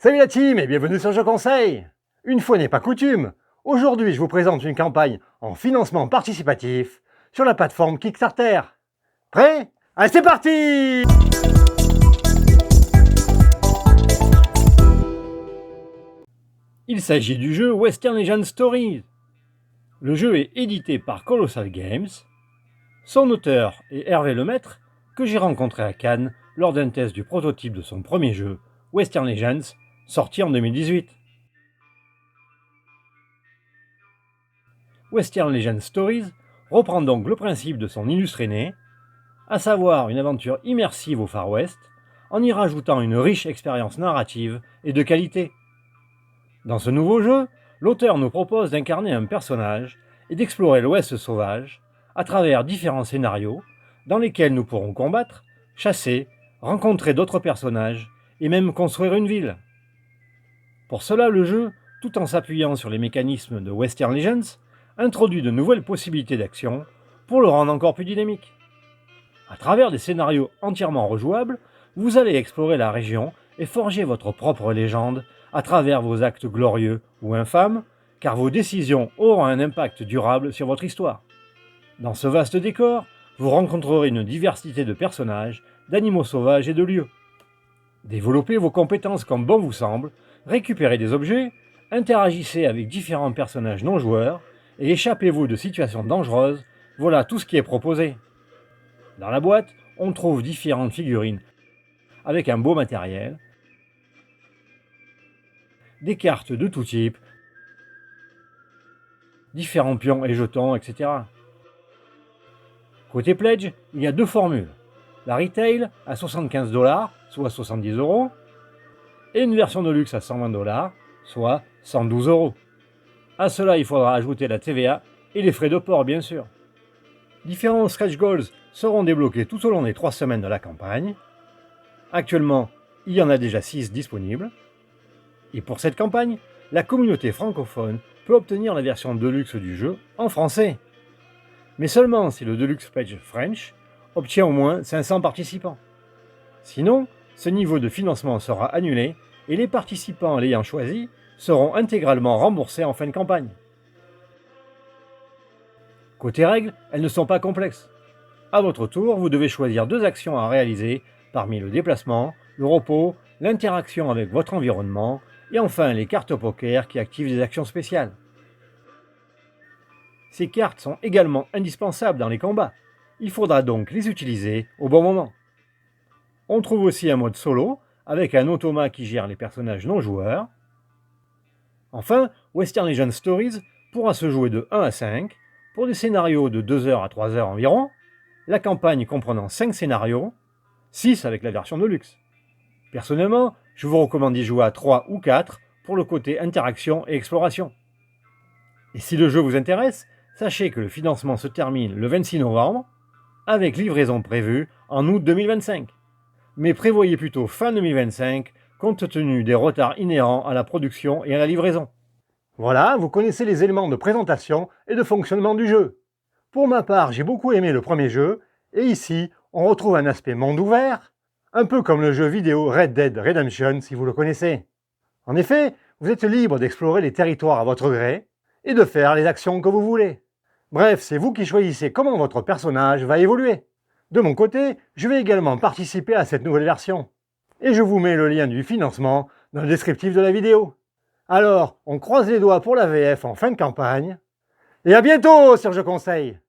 Salut la team et bienvenue sur Je Conseille. Une fois n'est pas coutume, aujourd'hui je vous présente une campagne en financement participatif sur la plateforme Kickstarter. Prêt? Allez, c'est parti! Il s'agit du jeu Western Legends Stories. Le jeu est édité par Colossal Games. Son auteur est Hervé Lemaître, que j'ai rencontré à Cannes lors d'un test du prototype de son premier jeu, Western Legends, sorti en 2018. Western Legends Stories reprend donc le principe de son illustre aîné, à savoir une aventure immersive au Far West, en y rajoutant une riche expérience narrative et de qualité. Dans ce nouveau jeu, l'auteur nous propose d'incarner un personnage et d'explorer l'Ouest sauvage à travers différents scénarios dans lesquels nous pourrons combattre, chasser, rencontrer d'autres personnages et même construire une ville. Pour cela, le jeu, tout en s'appuyant sur les mécanismes de Western Legends, introduit de nouvelles possibilités d'action pour le rendre encore plus dynamique. À travers des scénarios entièrement rejouables, vous allez explorer la région et forger votre propre légende à travers vos actes glorieux ou infâmes, car vos décisions auront un impact durable sur votre histoire. Dans ce vaste décor, vous rencontrerez une diversité de personnages, d'animaux sauvages et de lieux. Développez vos compétences comme bon vous semble, récupérez des objets, interagissez avec différents personnages non joueurs et échappez-vous de situations dangereuses, voilà tout ce qui est proposé. Dans la boîte, on trouve différentes figurines avec un beau matériel, des cartes de tout type, différents pions et jetons, etc. Côté pledge, il y a deux formules. La retail à 75 $, soit 70 €, et une version de luxe à 120 $, soit 112 €. À cela, il faudra ajouter la TVA et les frais de port, bien sûr. Différents stretch goals seront débloqués tout au long des 3 semaines de la campagne. Actuellement, il y en a déjà 6 disponibles. Et pour cette campagne, la communauté francophone peut obtenir la version Deluxe du jeu en français. Mais seulement si le Deluxe Pledge French obtient au moins 500 participants. Sinon, ce niveau de financement sera annulé et les participants l'ayant choisi seront intégralement remboursés en fin de campagne. Côté règles, elles ne sont pas complexes. À votre tour, vous devez choisir 2 actions à réaliser parmi le déplacement, le repos, l'interaction avec votre environnement et enfin les cartes poker qui activent des actions spéciales. Ces cartes sont également indispensables dans les combats. Il faudra donc les utiliser au bon moment. On trouve aussi un mode solo avec un automat qui gère les personnages non joueurs. Enfin, Western Legends Stories pourra se jouer de 1 à 5 pour des scénarios de 2 heures à 3 heures environ, la campagne comprenant 5 scénarios, 6 avec la version de luxe. Personnellement, je vous recommande d'y jouer à 3 ou 4 pour le côté interaction et exploration. Et si le jeu vous intéresse, sachez que le financement se termine le 26 novembre, avec livraison prévue en août 2025. Mais prévoyez plutôt fin 2025, compte tenu des retards inhérents à la production et à la livraison. Voilà, vous connaissez les éléments de présentation et de fonctionnement du jeu. Pour ma part, j'ai beaucoup aimé le premier jeu, et ici, on retrouve un aspect monde ouvert, un peu comme le jeu vidéo Red Dead Redemption si vous le connaissez. En effet, vous êtes libre d'explorer les territoires à votre gré et de faire les actions que vous voulez. Bref, c'est vous qui choisissez comment votre personnage va évoluer. De mon côté, je vais également participer à cette nouvelle version. Et je vous mets le lien du financement dans le descriptif de la vidéo. Alors, on croise les doigts pour la VF en fin de campagne. Et à bientôt sur Je Conseille!